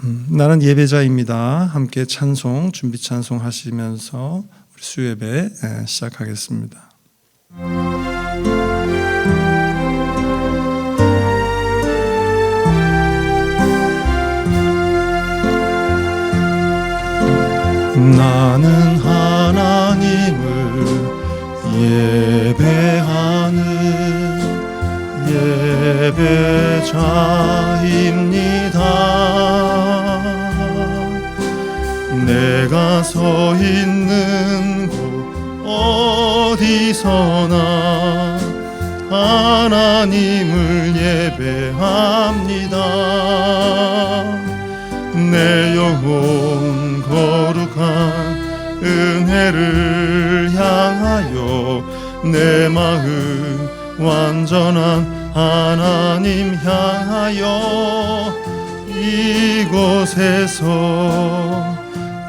나는 예배자입니다. 함께 찬송, 준비 찬송 하시면서 우리 수예배 시작하겠습니다. 나는 하나님을 예배하는 예배자입니다. 내가 서 있는 곳 어디서나 하나님을 예배합니다. 내 영혼 거룩한 은혜를 향하여 내 마음 완전한 하나님 향하여 이곳에서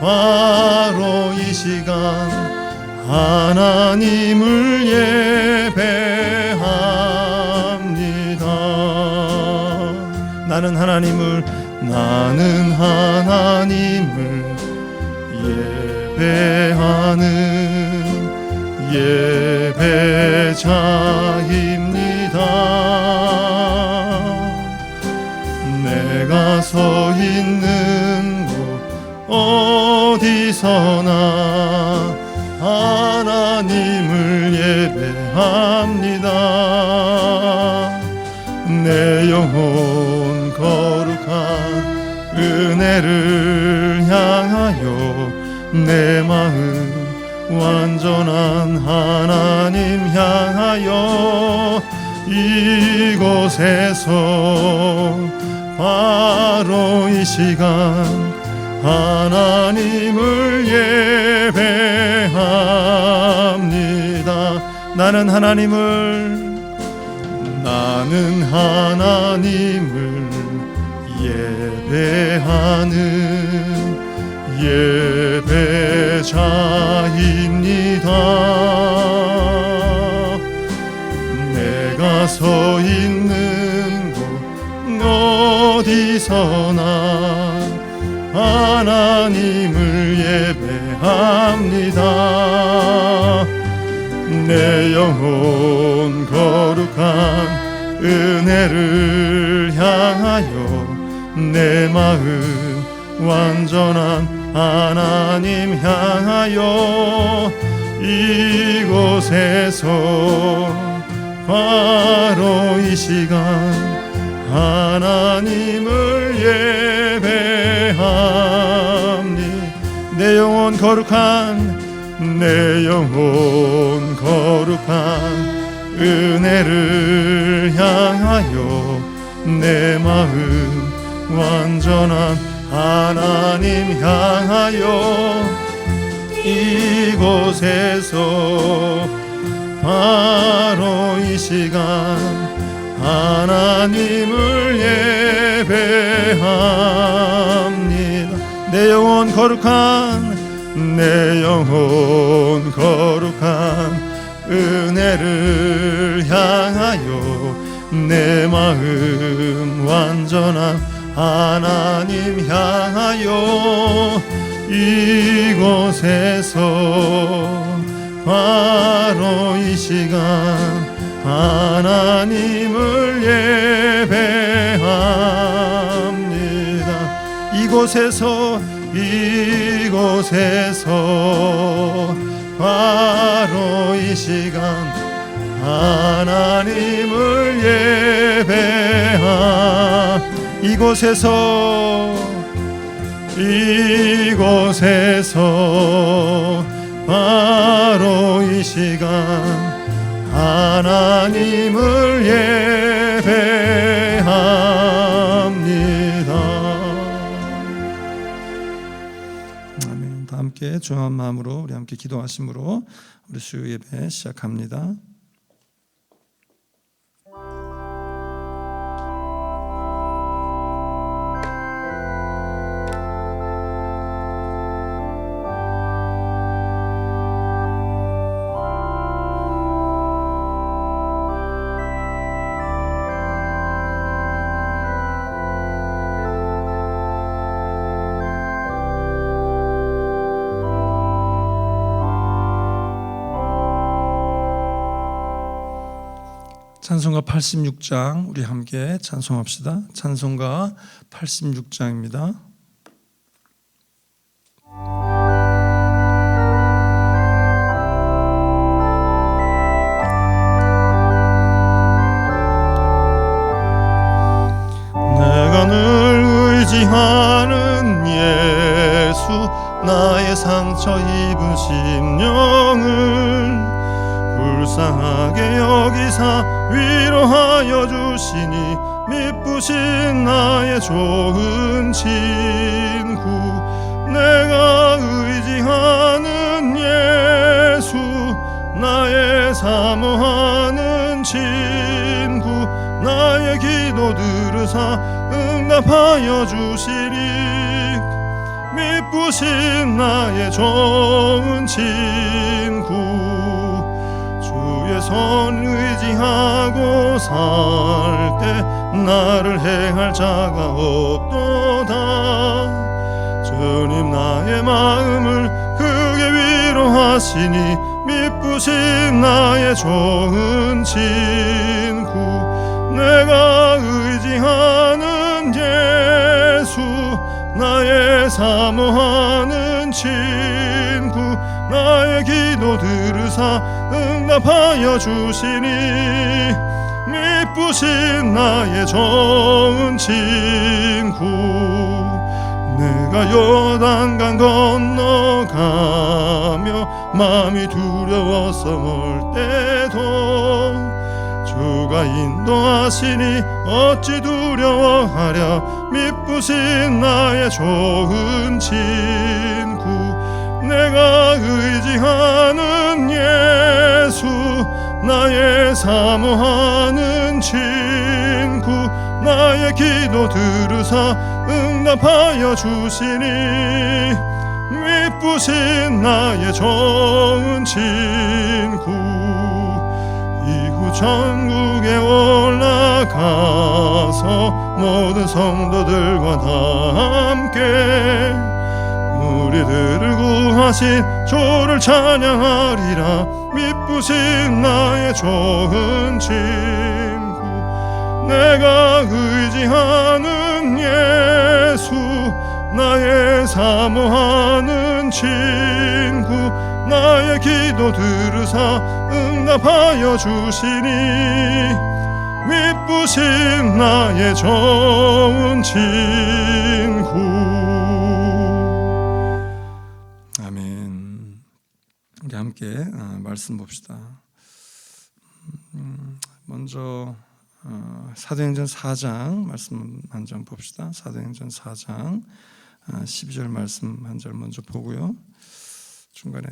바로 이 시간 하나님을 예배합니다. 나는 하나님을 예배하는 예배자입니다. 내가 서 있는 곳 어디서나 하나님을 예배합니다. 내 영혼 거룩한 은혜를 향하여 내 마음 완전한 하나님 향하여 이곳에서 바로 이 시간 하나님을 예배합니다. 나는 하나님을 예배하는 예배자입니다. 내가 서 있는 곳 어디서나 하나님을 예배합니다. 내 영혼 거룩한 은혜를 향하여 내 마음 완전한 하나님 향하여 이곳에서 바로 이 시간 하나님을 예배합니다. 내 영혼 거룩한 은혜를 향하여 내 마음 완전한 하나님 향하여 이곳에서 바로 이 시간 하나님을 예배합니다. 내 영혼 거룩한 은혜를 향하여 내 마음 완전한 하나님 향하여 이곳에서 바로 이 시간 하나님을 예배합니다. 이곳에서 바로 이 시간 하나님을 예배합니다. 이곳에서 바로 이 시간 하나님을 예배합니다. 아멘. 다 함께 주한 마음으로 우리 함께 기도하심으로 우리 수요 예배 시작합니다. 찬송가 86장 우리 함께 찬송합시다. 찬송가 86장입니다. 내가 늘 의지하는 예수, 나의 상처 입은 심령을 불쌍하게 여기사 위로하여 주시니, 미쁘신 나의 좋은 친구. 내가 의지하는 예수, 나의 사모하는 친구. 나의 기도 들으사 응답하여 주시리, 미쁘신 나의 좋은 친구. 주의 손 의지하고 살 때 나를 해할 자가 없도다. 주님 나의 마음을 크게 위로하시니, 미쁘신 나의 좋은 친구. 내가 의지하는 예수, 나의 사모하는 친구. 나의 기도 들으사 응답하여 주시니, 미쁘신 나의 좋은 친구. 내가 요단강 건너가며 마음이 두려워서 멀 때도 주가 인도하시니 어찌 두려워하랴. 미쁘신 나의 좋은 친구. 내가 의지하는 예수, 나의 사모하는 친구. 나의 기도 들으사 응답하여 주시니, 미쁘신 나의 좋은 친구. 이후 천국에 올라가서 모든 성도들과 다 함께 우리들을 구하신 주를 찬양하리라. 미쁘신 나의 좋은 친구. 내가 의지하는 예수, 나의 사모하는 친구. 나의 기도 들으사 응답하여 주시니, 미쁘신 나의 좋은 친구. 아멘. 우리 함께 말씀 봅시다. 먼저 사도행전 4장 말씀 한 장 봅시다. 사도행전 4장 12절 말씀 한 절 먼저 보고요. 중간에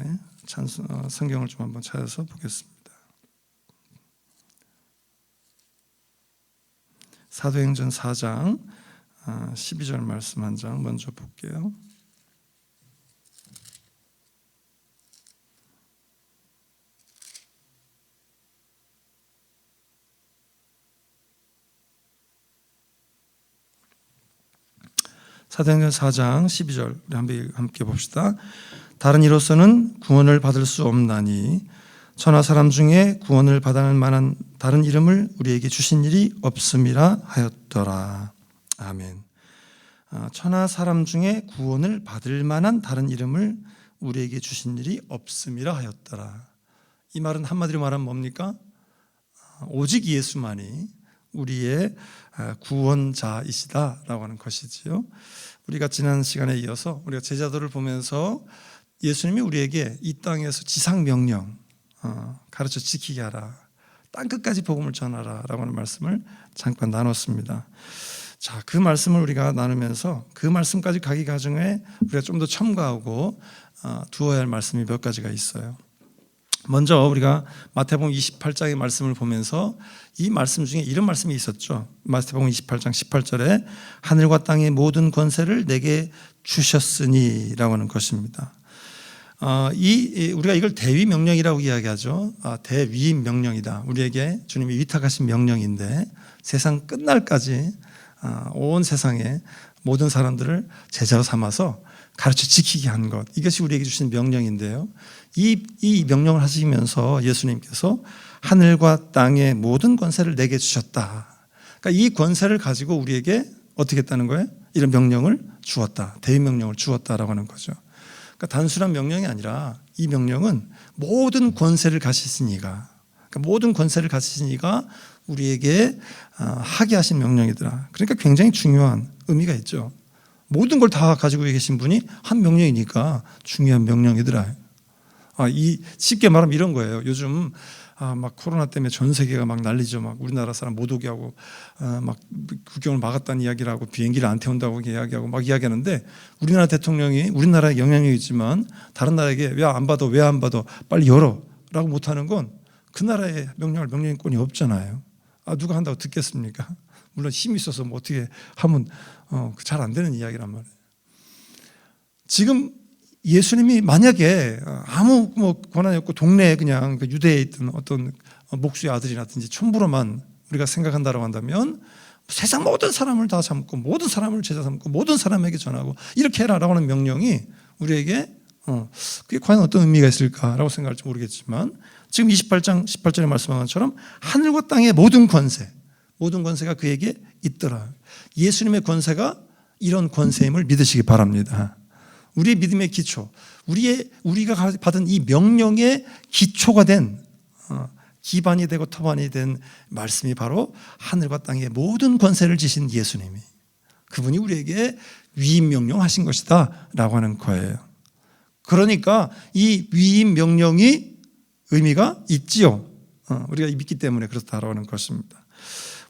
성경을 좀 한번 찾아서 보겠습니다. 사도행전 4장 12절 말씀 한 장 먼저 볼게요. 사도행전 4장 12절 우리 함께 봅시다. 다른 이로서는 구원을 받을 수 없나니 천하 사람 중에 구원을 받을 만한 다른 이름을 우리에게 주신 일이 없음이라 하였더라. 아멘. 천하 사람 중에 구원을 받을 만한 다른 이름을 우리에게 주신 일이 없음이라 하였더라. 이 말은 한마디로 말하면 뭡니까? 오직 예수만이 우리의 구원자이시다라고 하는 것이지요. 우리가 지난 시간에 이어서 우리가 제자도를 보면서 예수님이 우리에게 이 땅에서 지상 명령 가르쳐 지키게 하라, 땅끝까지 복음을 전하라 라고 하는 말씀을 잠깐 나눴습니다. 자, 그 말씀을 우리가 나누면서 그 말씀까지 가기 과정에 우리가 좀 더 첨가하고 두어야 할 말씀이 몇 가지가 있어요. 먼저 우리가 마태복음 28장의 말씀을 보면서 이 말씀 중에 이런 말씀이 있었죠. 마태복음 28장 18절에 하늘과 땅의 모든 권세를 내게 주셨으니 라고 하는 것입니다. 우리가 이걸 대위 명령이라고 이야기하죠. 대위임 명령이다. 우리에게 주님이 위탁하신 명령인데 세상 끝날까지 온 세상의 모든 사람들을 제자로 삼아서 가르쳐 지키게 한 것, 이것이 우리에게 주신 명령인데요. 이 명령을 하시면서 예수님께서 하늘과 땅의 모든 권세를 내게 주셨다. 그러니까 이 권세를 가지고 우리에게 어떻게 했다는 거예요? 이런 명령을 주었다. 대위명령을 주었다라고 하는 거죠. 그러니까 단순한 명령이 아니라 이 명령은 모든 권세를 가지신 이가, 그러니까 모든 권세를 가지신 이가 우리에게 하게 하신 명령이더라. 그러니까 굉장히 중요한 의미가 있죠. 모든 걸 다 가지고 계신 분이 한 명령이니까 중요한 명령이더라. 이 쉽게 말하면 이런 거예요. 요즘 막 코로나 때문에 전 세계가 막 난리죠. 막 우리나라 사람 못 오게 하고 막 국경을 막았다는 이야기를 하고 비행기를 안 태운다고 이야기하고 막 이야기하는데, 우리나라 대통령이 우리나라에 영향력이 있지만 다른 나라에게 왜 안 받아 빨리 열어라고 못하는 건 그 나라의 명령권이 없잖아요. 누가 한다고 듣겠습니까? 물론 힘이 있어서 뭐 어떻게 하면 잘 안 되는 이야기란 말이에요. 지금 예수님이 만약에 아무 권한이 없고 동네에 그냥 유대에 있던 어떤 목수의 아들이라든지 촌부로만 우리가 생각한다고 한다면 세상 모든 사람을 다 삼고 모든 사람을 제자 삼고 모든 사람에게 전하고 이렇게 해라라고 하는 명령이 우리에게 그게 과연 어떤 의미가 있을까라고 생각할지 모르겠지만, 지금 28장 18절에 말씀한 것처럼 하늘과 땅의 모든 권세가 그에게 있더라. 예수님의 권세가 이런 권세임을 믿으시기 바랍니다. 우리의 믿음의 기초, 우리가 받은 이 명령의 기초가 된 기반이 되고 터반이 된 말씀이 바로 하늘과 땅의 모든 권세를 지신 예수님이, 그분이 우리에게 위임 명령하신 것이다 라고 하는 거예요. 그러니까 이 위임 명령이 의미가 있지요. 우리가 믿기 때문에 그렇다라고 하는 것입니다.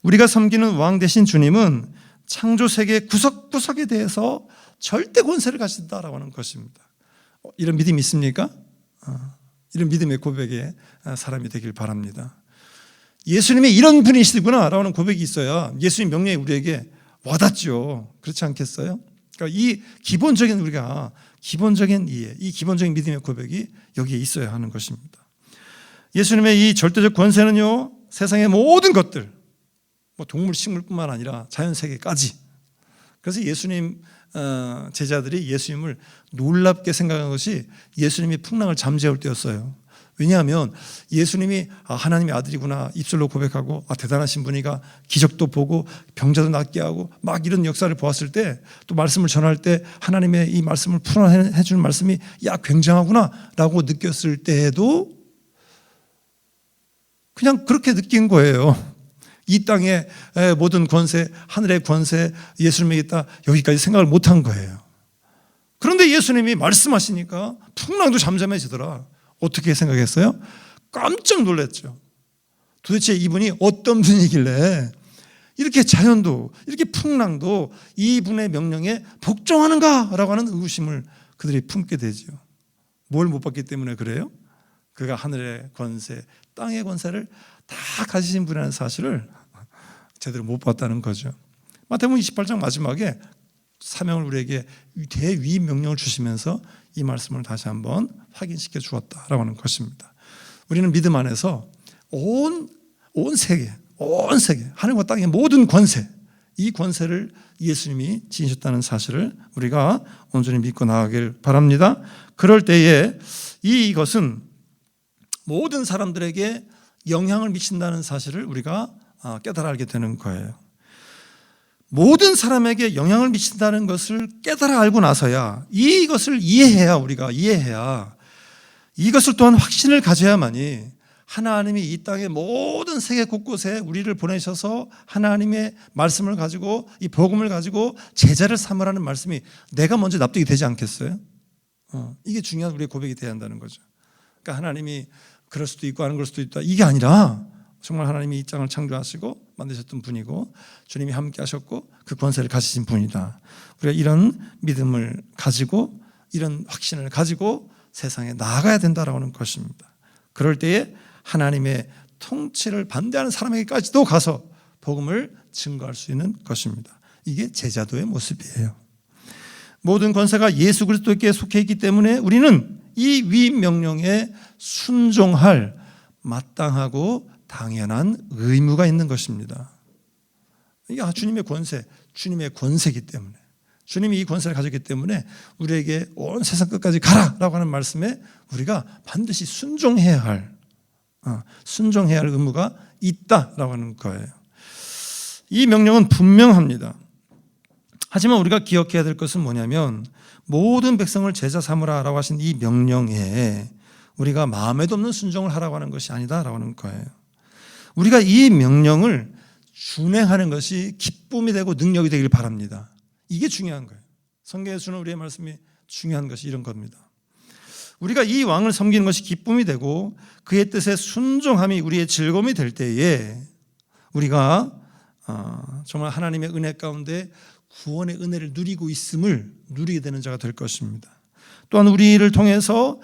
우리가 섬기는 왕 되신 주님은 창조 세계 구석구석에 대해서 절대 권세를 가진다라고 하는 것입니다. 이런 믿음이 있습니까? 이런 믿음의 고백의 사람이 되길 바랍니다. 예수님이 이런 분이시구나 라고 하는 고백이 있어야 예수님 명령이 우리에게 와닿죠. 그렇지 않겠어요? 그러니까 이 기본적인 기본적인 이해, 이 기본적인 믿음의 고백이 여기에 있어야 하는 것입니다. 예수님의 이 절대적 권세는요, 세상의 모든 것들, 동물, 식물뿐만 아니라 자연 세계까지. 그래서 예수님 제자들이 예수님을 놀랍게 생각한 것이 예수님이 풍랑을 잠재울 때였어요. 왜냐하면 예수님이 하나님의 아들이구나 입술로 고백하고 대단하신 분이가 기적도 보고 병자도 낫게 하고 막 이런 역사를 보았을 때, 또 말씀을 전할 때 하나님의 이 말씀을 풀어내 주는 말씀이 굉장하구나 라고 느꼈을 때에도 그냥 그렇게 느낀 거예요. 이 땅의 모든 권세, 하늘의 권세, 예수님에게 있다, 여기까지 생각을 못한 거예요. 그런데 예수님이 말씀하시니까 풍랑도 잠잠해지더라. 어떻게 생각했어요? 깜짝 놀랐죠. 도대체 이분이 어떤 분이길래 이렇게 자연도, 이렇게 풍랑도 이분의 명령에 복종하는가라고 하는 의구심을 그들이 품게 되죠. 뭘 못 봤기 때문에 그래요? 그가 하늘의 권세, 땅의 권세를 다 가지신 분이라는 사실을 제대로 못 봤다는 거죠. 마태복음 28장 마지막에 사명을 우리에게 대위임 명령을 주시면서 이 말씀을 다시 한번 확인시켜 주었다라고 하는 것입니다. 우리는 믿음 안에서 온 세계, 하늘과 땅의 모든 권세, 이 권세를 예수님이 지니셨다는 사실을 우리가 온전히 믿고 나가길 바랍니다. 그럴 때에 이것은 모든 사람들에게 영향을 미친다는 사실을 우리가 깨달아 알게 되는 거예요. 모든 사람에게 영향을 미친다는 것을 깨달아 알고 나서야, 이것을 우리가 이해해야 이것을 또한 확신을 가져야만이 하나님이 이 땅의 모든 세계 곳곳에 우리를 보내셔서 하나님의 말씀을 가지고, 이 복음을 가지고 제자를 삼으라는 말씀이 내가 먼저 납득이 되지 않겠어요? 이게 중요한 우리의 고백이 되어야 한다는 거죠. 그러니까 하나님이 그럴 수도 있고 안 그럴 수도 있다, 이게 아니라 정말 하나님이 이 땅을 창조하시고 만드셨던 분이고 주님이 함께 하셨고 그 권세를 가지신 분이다. 우리가 이런 믿음을 가지고, 이런 확신을 가지고 세상에 나아가야 된다라고 하는 것입니다. 그럴 때에 하나님의 통치를 반대하는 사람에게까지도 가서 복음을 증거할 수 있는 것입니다. 이게 제자도의 모습이에요. 모든 권세가 예수 그리스도께 속해 있기 때문에 우리는 이 위임 명령에 순종할 마땅하고 당연한 의무가 있는 것입니다. 이게 주님의 권세, 주님의 권세이기 때문에, 주님이 이 권세를 가졌기 때문에 우리에게 온 세상 끝까지 가라라고 하는 말씀에 우리가 반드시 순종해야 할 순종해야 할 의무가 있다라고 하는 거예요. 이 명령은 분명합니다. 하지만 우리가 기억해야 될 것은 뭐냐면 모든 백성을 제자 삼으라라고 하신 이 명령에 우리가 마음에도 없는 순종을 하라고 하는 것이 아니다라고 하는 거예요. 우리가 이 명령을 준행하는 것이 기쁨이 되고 능력이 되길 바랍니다. 이게 중요한 거예요. 성경에 주는 우리의 말씀이 중요한 것이 이런 겁니다. 우리가 이 왕을 섬기는 것이 기쁨이 되고 그의 뜻에 순종함이 우리의 즐거움이 될 때에 우리가 정말 하나님의 은혜 가운데 구원의 은혜를 누리고 있음을 누리게 되는 자가 될 것입니다. 또한 우리를 통해서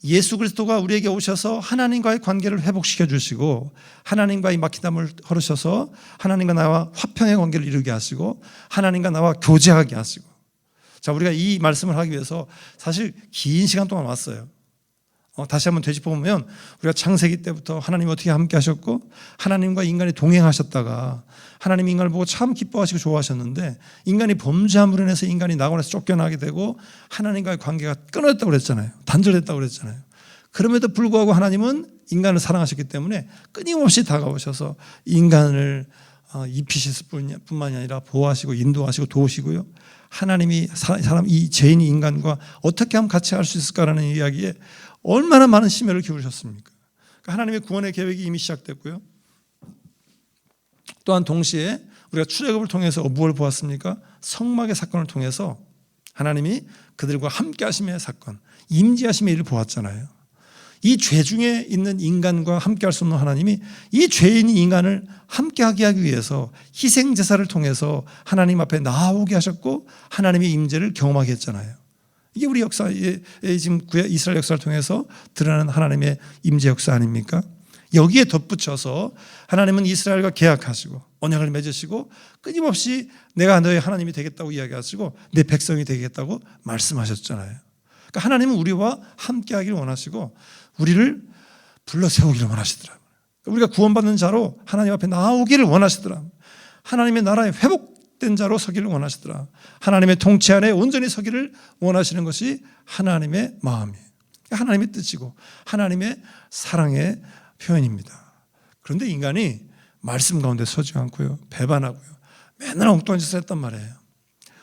예수 그리스도가 우리에게 오셔서 하나님과의 관계를 회복시켜 주시고 하나님과의 막히담을 헐으셔서 하나님과 나와 화평의 관계를 이루게 하시고 하나님과 나와 교제하게 하시고, 자, 우리가 이 말씀을 하기 위해서 사실 긴 시간 동안 왔어요. 다시 한번 되짚어보면 우리가 창세기 때부터 하나님 어떻게 함께 하셨고 하나님과 인간이 동행하셨다가 하나님이 인간을 보고 참 기뻐하시고 좋아하셨는데 인간이 범죄함으로 인해서 인간이 낙원에서 쫓겨나게 되고 하나님과의 관계가 끊어졌다고 그랬잖아요. 단절됐다고 그랬잖아요. 그럼에도 불구하고 하나님은 인간을 사랑하셨기 때문에 끊임없이 다가오셔서 인간을 입히실 뿐만이 아니라 보호하시고 인도하시고 도우시고요. 하나님이 이 죄인이 인간과 어떻게 하면 같이 할 수 있을까라는 이야기에 얼마나 많은 심혈을 기울이셨습니까? 그러니까 하나님의 구원의 계획이 이미 시작됐고요. 또한 동시에 우리가 출애굽을 통해서 무엇을 보았습니까? 성막의 사건을 통해서 하나님이 그들과 함께 하심의 사건, 임재하심의 일을 보았잖아요. 이 죄 중에 있는 인간과 함께 할 수 없는 하나님이 이 죄인이 인간을 함께하게 하기 위해서 희생제사를 통해서 하나님 앞에 나아오게 하셨고 하나님의 임재를 경험하게 했잖아요. 이게 우리 역사의 지금 이스라엘 역사를 통해서 드러나는 하나님의 임재 역사 아닙니까? 여기에 덧붙여서 하나님은 이스라엘과 계약하시고 언약을 맺으시고 끊임없이 내가 너의 하나님이 되겠다고 이야기하시고 내 백성이 되겠다고 말씀하셨잖아요. 그러니까 하나님은 우리와 함께하기를 원하시고 우리를 불러 세우기를 원하시더라고요. 우리가 구원받는 자로 하나님 앞에 나오기를 원하시더라고요. 하나님의 나라에 회복된 자로 서기를 원하시더라. 하나님의 통치 안에 온전히 서기를 원하시는 것이 하나님의 마음이에요. 하나님의 뜻이고 하나님의 사랑의 표현입니다. 그런데 인간이 말씀 가운데 서지 않고요, 배반하고요, 맨날 엉뚱한 짓을 했단 말이에요.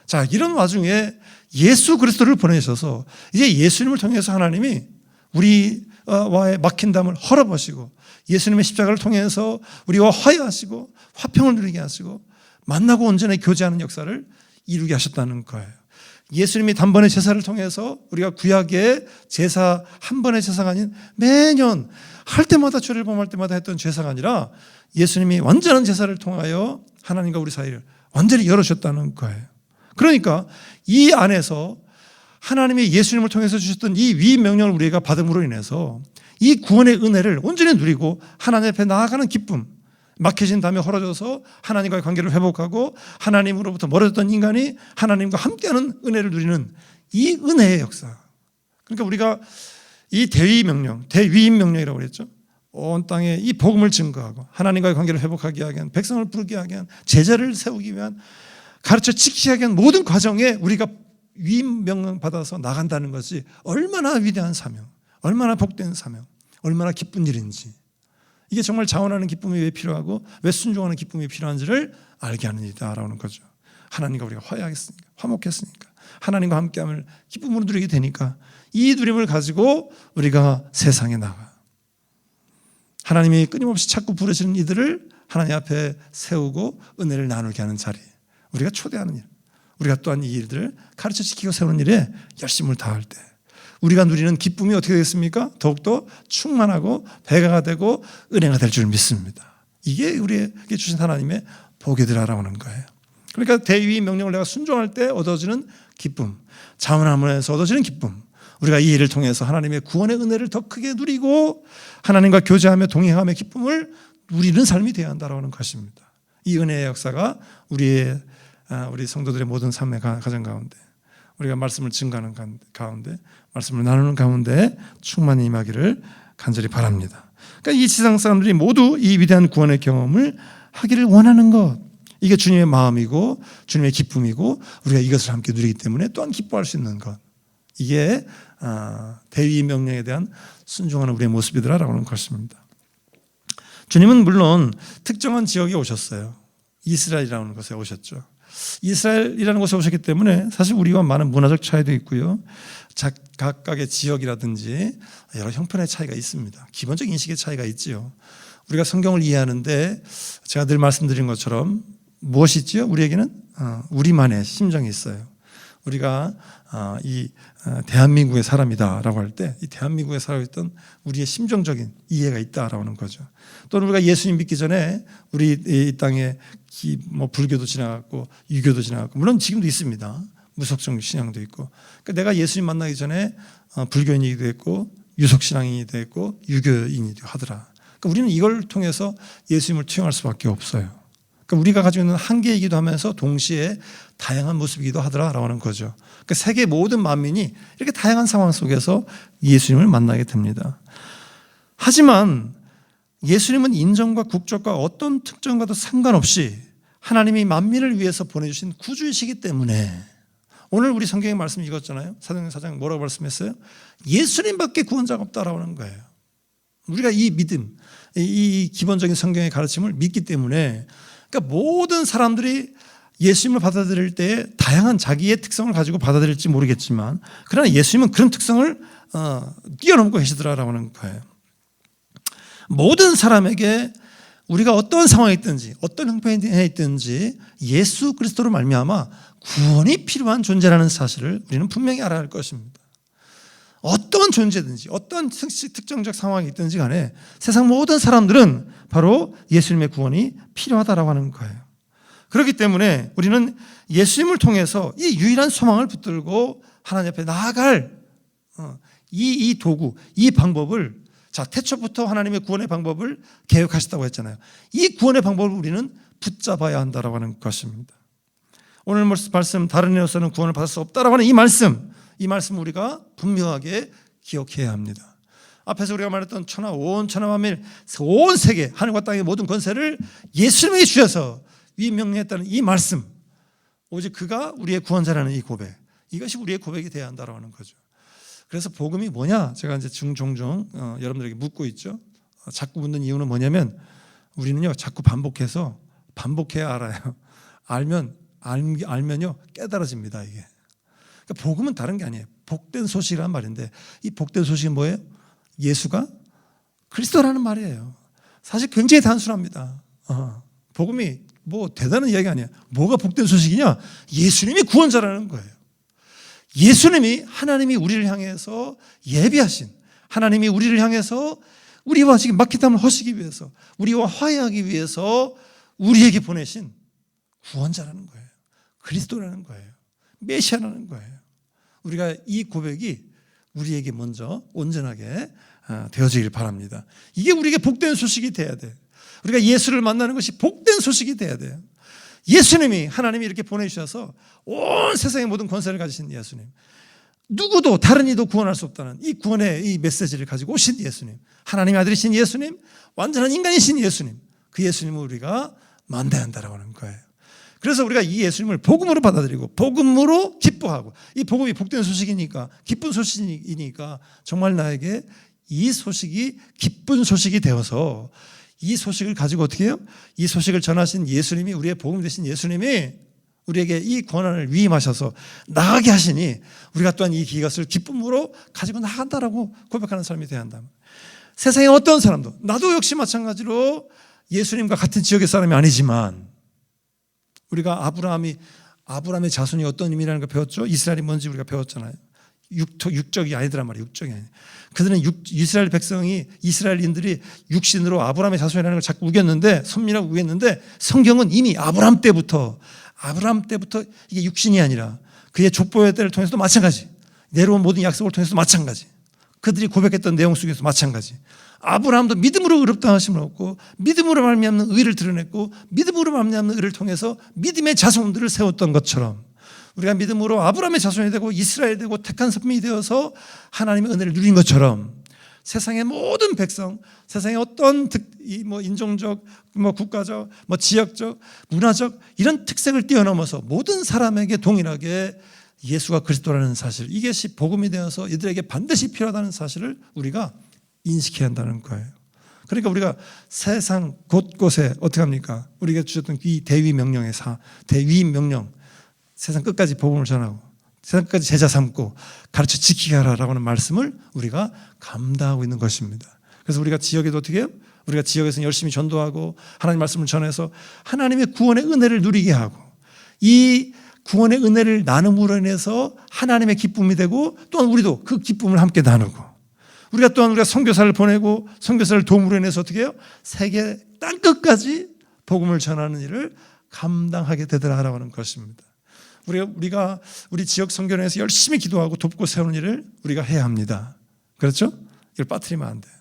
자, 이런 와중에 예수 그리스도를 보내셔서 이제 예수님을 통해서 하나님이 우리와의 막힌 담을 헐어버리시고 예수님의 십자가를 통해서 우리와 화해하시고 화평을 누리게 하시고 만나고 온전히 교제하는 역사를 이루게 하셨다는 거예요. 예수님이 단번의 제사를 통해서 우리가 구약의 제사, 한 번의 제사가 아닌 매년 할 때마다 죄를 범할 때마다 했던 제사가 아니라 예수님이 완전한 제사를 통하여 하나님과 우리 사이를 완전히 열어주셨다는 거예요. 그러니까 이 안에서 하나님이 예수님을 통해서 주셨던 이 위임명령을 우리가 받음으로 인해서 이 구원의 은혜를 온전히 누리고 하나님 앞에 나아가는 기쁨, 막혀진 담에 헐어져서 하나님과의 관계를 회복하고 하나님으로부터 멀어졌던 인간이 하나님과 함께하는 은혜를 누리는 이 은혜의 역사. 그러니까 우리가 이 대위명령, 대위임명령이라고 그랬죠. 온 땅에 이 복음을 증거하고 하나님과의 관계를 회복하게 하게 한, 백성을 부르게 하게 한, 제자를 세우기 위한, 가르쳐 지키게 하게 한 모든 과정에 우리가 위임명령 받아서 나간다는 것이 얼마나 위대한 사명, 얼마나 복된 사명, 얼마나 기쁜 일인지, 이게 정말 자원하는 기쁨이 왜 필요하고 왜 순종하는 기쁨이 필요한지를 알게 하는 일이다라는 거죠. 하나님과 우리가 화해하겠으니까, 화목했으니까, 하나님과 함께함을 기쁨으로 누리게 되니까 이 누림을 가지고 우리가 세상에 나가 하나님이 끊임없이 자꾸 부르시는 이들을 하나님 앞에 세우고 은혜를 나누게 하는 자리, 우리가 초대하는 일, 우리가 또한 이 일들을 가르쳐 지키고 세우는 일에 열심을 다할 때 우리가 누리는 기쁨이 어떻게 되겠습니까? 더욱더 충만하고 배가가 되고 은혜가 될 줄 믿습니다. 이게 우리에게 주신 하나님의 복이더라라고 하는 거예요. 그러니까 대위 명령을 내가 순종할 때 얻어지는 기쁨, 자원함에서 얻어지는 기쁨, 우리가 이 일을 통해서 하나님의 구원의 은혜를 더 크게 누리고 하나님과 교제하며 동행함의 기쁨을 누리는 삶이 되어야 한다고 하는 것입니다. 이 은혜의 역사가 우리 성도들의 모든 삶의 가정 가운데, 우리가 말씀을 증거하는 가운데, 말씀을 나누는 가운데 충만히 임하기를 간절히 바랍니다. 그러니까 이 지상 사람들이 모두 이 위대한 구원의 경험을 하기를 원하는 것, 이게 주님의 마음이고 주님의 기쁨이고 우리가 이것을 함께 누리기 때문에 또한 기뻐할 수 있는 것, 이게 대위 명령에 대한 순종하는 우리의 모습이더라라고 하는 것입니다. 주님은 물론 특정한 지역에 오셨어요. 이스라엘이라는 곳에 오셨죠. 이스라엘이라는 곳에 오셨기 때문에 사실 우리와 많은 문화적 차이도 있고요. 각각의 지역이라든지 여러 형편의 차이가 있습니다. 기본적 인식의 차이가 있지요. 우리가 성경을 이해하는데 제가 늘 말씀드린 것처럼 무엇이 있지요? 우리에게는 우리만의 심정이 있어요. 우리가 이 대한민국의 사람이다라고 할 때 이 대한민국에 살고 있던 우리의 심정적인 이해가 있다라고 하는 거죠. 또는 우리가 예수님 믿기 전에 우리 이 땅에 뭐 불교도 지나갔고 유교도 지나갔고 물론 지금도 있습니다. 무속성 신앙도 있고. 그러니까 내가 예수님 만나기 전에 불교인이기도 했고 유속신앙인이기도 했고 유교인이기도 하더라. 그러니까 우리는 이걸 통해서 예수님을 투영할 수밖에 없어요. 그러니까 우리가 가지고 있는 한계이기도 하면서 동시에 다양한 모습이기도 하더라라고 하는 거죠. 그러니까 세계 모든 만민이 이렇게 다양한 상황 속에서 예수님을 만나게 됩니다. 하지만 예수님은 인종과 국적과 어떤 특정과도 상관없이 하나님이 만민을 위해서 보내주신 구주이시기 때문에 오늘 우리 성경의 말씀 읽었잖아요. 사도행전 4장 뭐라고 말씀했어요? 예수님밖에 구원자가 없다라고 하는 거예요. 우리가 이 믿음, 이 기본적인 성경의 가르침을 믿기 때문에 그러니까 모든 사람들이 예수님을 받아들일 때 다양한 자기의 특성을 가지고 받아들일지 모르겠지만 그러나 예수님은 그런 특성을 뛰어넘고 계시더라라고 하는 거예요. 모든 사람에게 우리가 어떤 상황에 있든지 어떤 형편에 있든지 예수 그리스도로 말미암아 구원이 필요한 존재라는 사실을 우리는 분명히 알아야 할 것입니다. 어떤 존재든지 어떤 특정적 상황이 있든지 간에 세상 모든 사람들은 바로 예수님의 구원이 필요하다라고 하는 거예요. 그렇기 때문에 우리는 예수님을 통해서 이 유일한 소망을 붙들고 하나님 앞에 나아갈 이 도구, 이 방법을 자 태초부터 하나님의 구원의 방법을 계획하셨다고 했잖아요. 이 구원의 방법을 우리는 붙잡아야 한다라고 하는 것입니다. 오늘 말씀 다른 이로서는 구원을 받을 수 없다라고 하는 이 말씀 우리가 분명하게 기억해야 합니다. 앞에서 우리가 말했던 온 천하 만민 온 세계 하늘과 땅의 모든 권세를 예수님에게 주셔서 위명령했다는 이 말씀 오직 그가 우리의 구원자라는 이 고백 이것이 우리의 고백이 되어야 한다고 하는 거죠. 그래서 복음이 뭐냐 제가 이제 종종 여러분들에게 묻고 있죠. 자꾸 묻는 이유는 뭐냐면 우리는요 자꾸 반복해야 알아요. 알면요 깨달아집니다. 이게 그러니까 복음은 다른 게 아니에요. 복된 소식이란 말인데 이 복된 소식이 뭐예요? 예수가 그리스도라는 말이에요. 사실 굉장히 단순합니다. 복음이 뭐 대단한 이야기 아니에요. 뭐가 복된 소식이냐? 예수님이 구원자라는 거예요. 예수님이 하나님이 우리를 향해서 예비하신 하나님이 우리를 향해서 우리와 지금 막히담을 허시기 위해서 우리와 화해하기 위해서 우리에게 보내신 구원자라는 거예요. 그리스도라는 거예요. 메시아라는 거예요. 우리가 이 고백이 우리에게 먼저 온전하게 되어지길 바랍니다. 이게 우리에게 복된 소식이 돼야 돼. 우리가 예수를 만나는 것이 복된 소식이 돼야 돼요. 예수님이 하나님이 이렇게 보내주셔서 온 세상의 모든 권세를 가지신 예수님 누구도 다른 이도 구원할 수 없다는 이 구원의 이 메시지를 가지고 오신 예수님 하나님의 아들이신 예수님 완전한 인간이신 예수님 그 예수님을 우리가 만나야 한다고 하는 거예요. 그래서 우리가 이 예수님을 복음으로 받아들이고 복음으로 기뻐하고 이 복음이 복된 소식이니까 기쁜 소식이니까 정말 나에게 이 소식이 기쁜 소식이 되어서 이 소식을 가지고 어떻게 해요? 이 소식을 전하신 예수님이 우리의 복음 되신 예수님이 우리에게 이 권한을 위임하셔서 나가게 하시니 우리가 또한 이 이것을 기쁨으로 가지고 나간다라고 고백하는 사람이 되어야 한다. 세상에 어떤 사람도 나도 역시 마찬가지로 예수님과 같은 지역의 사람이 아니지만 우리가 아브라함의 자손이 어떤 의미라는 걸 배웠죠? 이스라엘이 뭔지 우리가 배웠잖아요. 육적이 아니더란 말이에요. 육적이 아니에요. 그들은 이스라엘 백성이 이스라엘인들이 육신으로 아브라함의 자손이라는 걸 자꾸 우겼는데 선민이라고 우겼는데 성경은 이미 아브라함 때부터 이게 육신이 아니라 그의 족보의 때를 통해서도 마찬가지 내려온 모든 약속을 통해서도 마찬가지 그들이 고백했던 내용 속에서 마찬가지 아브라함도 믿음으로 의롭다하심을 얻고 믿음으로 말미암는 의를 드러냈고 믿음으로 말미암는 의를 통해서 믿음의 자손들을 세웠던 것처럼 우리가 믿음으로 아브라함의 자손이 되고 이스라엘 되고 택한 선민이 되어서 하나님의 은혜를 누린 것처럼 세상의 모든 백성, 세상의 어떤 인종적, 국가적, 지역적, 문화적 이런 특색을 뛰어넘어서 모든 사람에게 동일하게 예수가 그리스도라는 사실 이것이 복음이 되어서 이들에게 반드시 필요하다는 사실을 우리가 인식해야 한다는 거예요. 그러니까 우리가 세상 곳곳에 어떻게 합니까? 우리가 주셨던 이 대위 명령의 대위 명령, 세상 끝까지 복음을 전하고 세상 끝까지 제자 삼고 가르쳐 지키게 하라라고 하는 말씀을 우리가 감당하고 있는 것입니다. 그래서 우리가 지역에도 어떻게 해요? 우리가 지역에서 열심히 전도하고 하나님 말씀을 전해서 하나님의 구원의 은혜를 누리게 하고 이 구원의 은혜를 나눔으로 인해서 하나님의 기쁨이 되고 또한 우리도 그 기쁨을 함께 나누고 우리가 또한 우리가 선교사를 보내고 선교사를 도움으로 인해서 어떻게 해요? 세계 땅끝까지 복음을 전하는 일을 감당하게 되더라라고 하는 것입니다. 우리가 우리 지역 선교회에서 열심히 기도하고 돕고 세우는 일을 우리가 해야 합니다. 그렇죠? 이걸 빠뜨리면 안 돼요.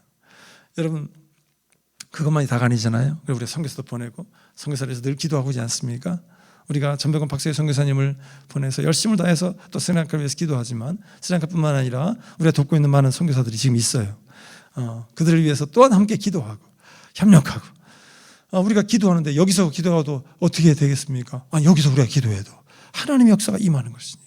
여러분 그것만이 다가 아니잖아요. 우리가 선교사도 보내고 선교사에서 늘 기도하고 있지 않습니까? 우리가 전백원 박사의 선교사님을 보내서 열심을 다해서 또 스리랑카를 위해서 기도하지만 스리랑카뿐만 아니라 우리가 돕고 있는 많은 선교사들이 지금 있어요. 그들을 위해서 또한 함께 기도하고 협력하고 우리가 기도하는데 여기서 기도하도 어떻게 되겠습니까? 여기서 우리가 기도해도 하나님의 역사가 임하는 것이니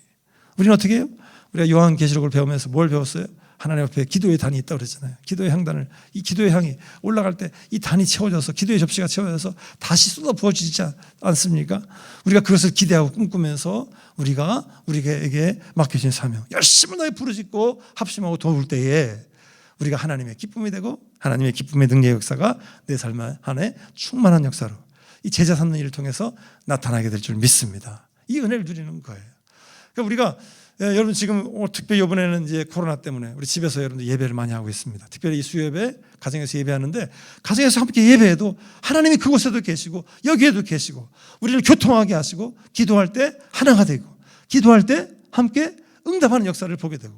우리는 어떻게 해요? 우리가 요한계시록을 배우면서 뭘 배웠어요? 하나님 앞에 기도의 단이 있다고 그랬잖아요. 기도의 향단을 이 기도의 향이 올라갈 때 이 단이 채워져서 기도의 접시가 채워져서 다시 쏟아 부어지지 않습니까? 우리가 그것을 기대하고 꿈꾸면서 우리에게 맡겨진 사명 열심을 다해 부르짖고 합심하고 도울 때에 우리가 하나님의 기쁨이 되고 하나님의 기쁨의 능력의 역사가 내 삶 안에 충만한 역사로 이 제자 삼는 일을 통해서 나타나게 될 줄 믿습니다. 이 은혜를 누리는 거예요. 그러니까 우리가 여러분 지금 특별히 이번에는 이제 코로나 때문에 우리 집에서 여러분들 예배를 많이 하고 있습니다. 특별히 이 수요예배 가정에서 예배하는데 가정에서 함께 예배해도 하나님이 그곳에도 계시고 여기에도 계시고 우리를 교통하게 하시고 기도할 때 하나가 되고 기도할 때 함께 응답하는 역사를 보게 되고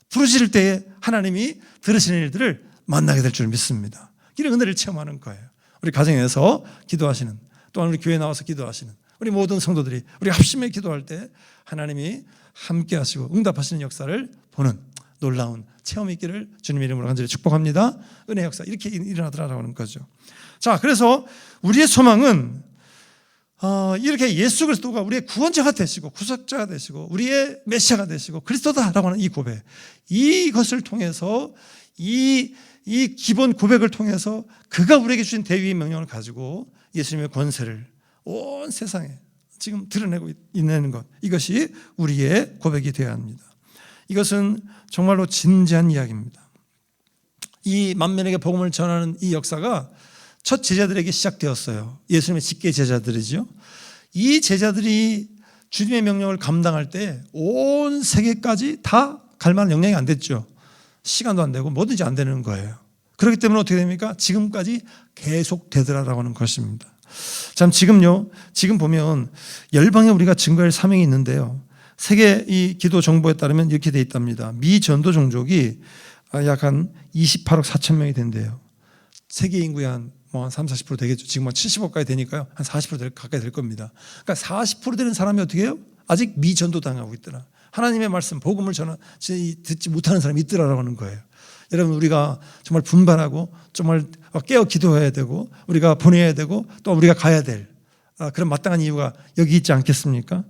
부르짖을 때에 하나님이 들으시는 일들을 만나게 될 줄 믿습니다. 이런 은혜를 체험하는 거예요. 우리 가정에서 기도하시는 또한 우리 교회 나와서 기도하시는 우리 모든 성도들이 우리 합심해 기도할 때 하나님이 함께 하시고 응답하시는 역사를 보는 놀라운 체험이 있기를 주님의 이름으로 간절히 축복합니다. 은혜 역사 이렇게 일어나더라라고 하는 거죠. 자, 그래서 우리의 소망은 이렇게 예수 그리스도가 우리의 구원자가 되시고 구속자가 되시고 우리의 메시아가 되시고 그리스도다라고 하는 이 고백, 이것을 통해서 이 기본 고백을 통해서 그가 우리에게 주신 대위의 명령을 가지고 예수님의 권세를 온 세상에 지금 드러내고 있는 것, 이것이 우리의 고백이 되어야 합니다. 이것은 정말로 진지한 이야기입니다. 이 만민에게 복음을 전하는 이 역사가 첫 제자들에게 시작되었어요. 예수님의 직계 제자들이죠. 이 제자들이 주님의 명령을 감당할 때 온 세계까지 다 갈 만한 역량이 안 됐죠. 시간도 안 되고 뭐든지 안 되는 거예요. 그렇기 때문에 어떻게 됩니까? 지금까지 계속 되더라라고 하는 것입니다. 참 지금 보면 열방에 우리가 증거할 사명이 있는데요. 세계 이 기도 정보에 따르면 이렇게 돼 있답니다. 미 전도 종족이 약 한 28억 4천 명이 된대요. 세계 인구의 한 30-40% 되겠죠. 지금 70억까지 되니까요. 한 40% 가까이 될 겁니다. 그러니까 40% 되는 사람이 어떻게 해요? 아직 미전도 당하고 있더라. 하나님의 말씀, 복음을 듣지 못하는 사람이 있더라라고 하는 거예요. 여러분 우리가 정말 분발하고 정말 깨어 기도해야 되고 우리가 보내야 되고 또 우리가 가야 될 그런 마땅한 이유가 여기 있지 않겠습니까?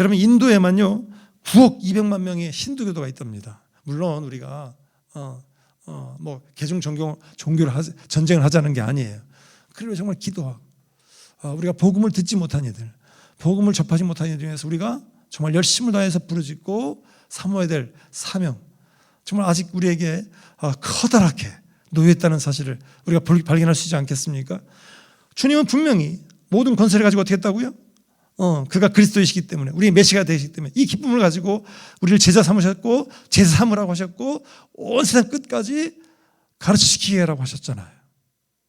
여러분 인도에만요 9억 200만 명의 힌두교도가 있답니다. 물론 우리가 뭐 개종 종교를 전쟁을 하자는 게 아니에요. 그래도 정말 기도하고 우리가 복음을 듣지 못한 이들, 복음을 접하지 못한 이들 중에서 우리가 정말 열심을 다해서 부르짖고 사모해야 될 사명, 정말 아직 우리에게 커다랗게 놓여있다는 사실을 우리가 발견할 수 있지 않겠습니까? 주님은 분명히 모든 권세를 가지고 어떻게 했다고요? 그가 그리스도이시기 때문에 우리의 메시아가 되시기 때문에 이 기쁨을 가지고 우리를 제자 삼으셨고 제자 삼으라고 하셨고 온 세상 끝까지 가르치시키게 하라고 하셨잖아요.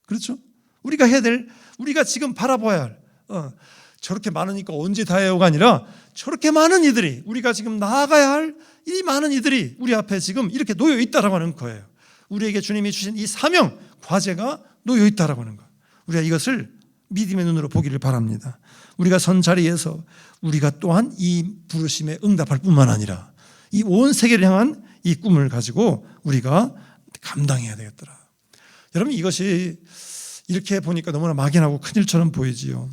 그렇죠? 우리가 해야 될, 우리가 지금 바라봐야 할 저렇게 많으니까 언제 다 해요가 아니라 저렇게 많은 이들이 우리가 지금 나아가야 할 이 많은 이들이 우리 앞에 지금 이렇게 놓여 있다라고 하는 거예요. 우리에게 주님이 주신 이 사명, 과제가 놓여 있다라고 하는 거예요. 우리가 이것을 믿음의 눈으로 보기를 바랍니다. 우리가 선 자리에서 우리가 또한 이 부르심에 응답할 뿐만 아니라 이 온 세계를 향한 이 꿈을 가지고 우리가 감당해야 되겠더라. 여러분 이것이 이렇게 보니까 너무나 막연하고 큰일처럼 보이지요.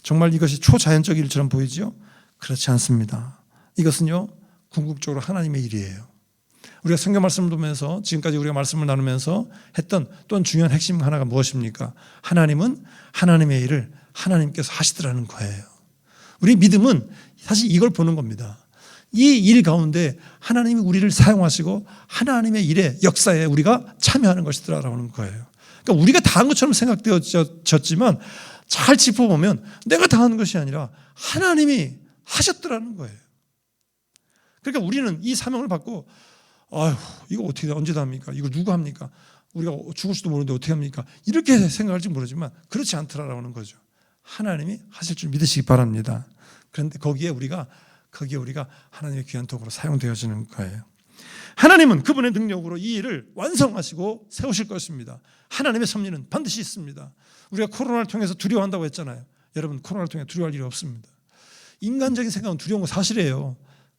정말 이것이 초자연적 일처럼 보이지요. 그렇지 않습니다. 이것은요 궁극적으로 하나님의 일이에요. 우리가 성경 말씀을 보면서 지금까지 우리가 말씀을 나누면서 했던 또한 중요한 핵심 하나가 무엇입니까? 하나님은 하나님의 일을 하나님께서 하시더라는 거예요. 우리 믿음은 사실 이걸 보는 겁니다. 이 일 가운데 하나님이 우리를 사용하시고 하나님의 일에 역사에 우리가 참여하는 것이더라라는 거예요. 그러니까 우리가 다 한 것처럼 생각되어졌지만 잘 짚어보면 내가 다 하는 것이 아니라 하나님이 하셨더라는 거예요. 그러니까 우리는 이 사명을 받고 아휴 이거 어떻게 언제 다 합니까? 이거 누가 합니까? 우리가 죽을지도 모르는데 어떻게 합니까? 이렇게 생각할지 모르지만 그렇지 않더라라는 거죠. 하나님이 하실 줄 믿으시기 바랍니다. 그런데 거기에 우리가 하나님의 귀한 도구로 사용되어지는 거예요. 하나님은 그분의 능력으로 이 일을 완성하시고 세우실 것입니다. 하나님의 섭리는 반드시 있습니다. 우리가 코로나를 통해서 두려워한다고 했잖아요. 여러분 코로나를 통해 두려워할 일이 없습니다. 인간적인 생각은 두려운 거 사실이에요.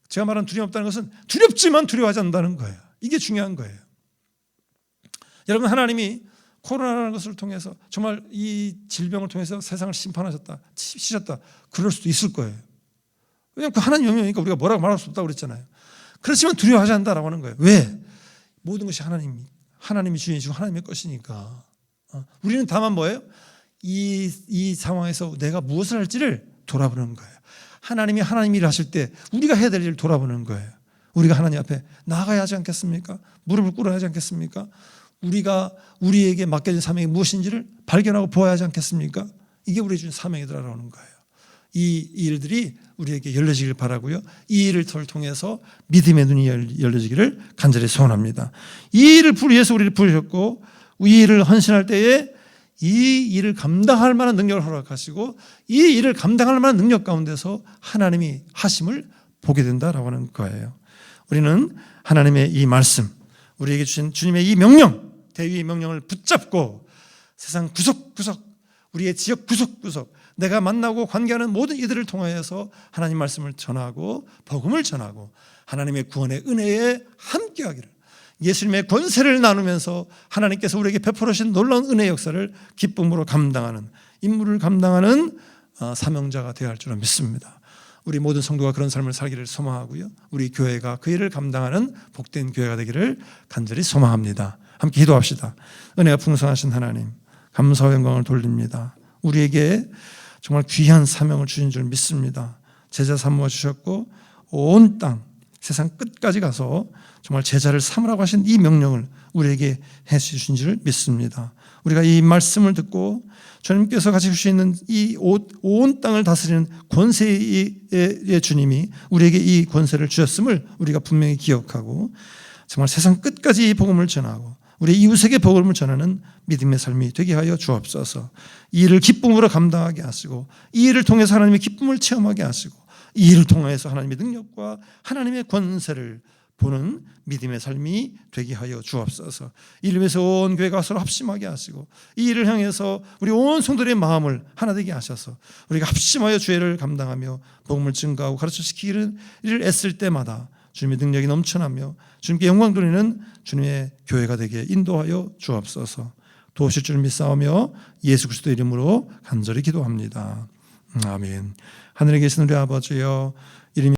제가 말한 두려움 없다는 것은 두렵지만 두려워하지 않는다는 거예요. 이게 중요한 거예요. 여러분 하나님이 코로나라는 것을 통해서 정말 이 질병을 통해서 세상을 심판하셨다, 치셨다 그럴 수도 있을 거예요. 왜냐하면 그 하나님 영역이니까 우리가 뭐라고 말할 수 없다고 그랬잖아요. 그렇지만 두려워하지 않는다라고 하는 거예요. 왜? 모든 것이 하나님이 주인이시고 하나님의 것이니까. 우리는 다만 뭐예요? 이 상황에서 내가 무엇을 할지를 돌아보는 거예요. 하나님이 하나님 일을 하실 때 우리가 해야 될 일을 돌아보는 거예요. 우리가 하나님 앞에 나아가야 하지 않겠습니까? 무릎을 꿇어야 하지 않겠습니까? 우리가 우리에게 맡겨진 사명이 무엇인지를 발견하고 보아야 하지 않겠습니까? 이게 우리에게 준 사명이더라라는 거예요. 이 일들이 우리에게 열려지길 바라고요. 이 일을 통해서 믿음의 눈이 열려지기를 간절히 소원합니다. 이 일을 위해서 우리를 부르셨고 이 일을 헌신할 때에 이 일을 감당할 만한 능력을 허락하시고 이 일을 감당할 만한 능력 가운데서 하나님이 하심을 보게 된다라고 하는 거예요. 우리는 하나님의 이 말씀, 우리에게 주신 주님의 이 명령, 대위의 명령을 붙잡고 세상 구석구석, 우리의 지역 구석구석, 내가 만나고 관계하는 모든 이들을 통하여서 하나님 말씀을 전하고 복음을 전하고 하나님의 구원의 은혜에 함께하기를, 예수님의 권세를 나누면서 하나님께서 우리에게 베풀어 주신 놀라운 은혜의 역사를 기쁨으로 감당하는, 임무를 감당하는 사명자가 되어야 할 줄로 믿습니다. 우리 모든 성도가 그런 삶을 살기를 소망하고요. 우리 교회가 그 일을 감당하는 복된 교회가 되기를 간절히 소망합니다. 함께 기도합시다. 은혜가 풍성하신 하나님, 감사와 영광을 돌립니다. 우리에게 정말 귀한 사명을 주신 줄 믿습니다. 제자 삼아 주셨고 온 땅 세상 끝까지 가서 정말 제자를 삼으라고 하신 이 명령을 우리에게 해 주신 줄 믿습니다. 우리가 이 말씀을 듣고 주님께서 가지고 있는 이 온 땅을 다스리는 권세의 주님이 우리에게 이 권세를 주셨음을 우리가 분명히 기억하고 정말 세상 끝까지 이 복음을 전하고 우리 이웃에게 복음을 전하는 믿음의 삶이 되게 하여 주옵소서. 이 일을 기쁨으로 감당하게 하시고 이 일을 통해서 하나님의 기쁨을 체험하게 하시고 이 일을 통해서 하나님의 능력과 하나님의 권세를 보는 믿음의 삶이 되게 하여 주옵소서. 이를 위해서 온 교회가 서로 합심하게 하시고 이 일을 향해서 우리 온 성도들의 마음을 하나 되게 하셔서 우리가 합심하여 주의를 감당하며 복음을 증거하고 가르쳐시키기를 애쓸 때마다 주님의 능력이 넘쳐나며 주님께 영광 돌리는 주님의 교회가 되게 인도하여 주옵소서. 도우실 줄 믿사오며 예수 그리스도 이름으로 간절히 기도합니다. 아멘. 하늘에 계신 우리 아버지여, 이름이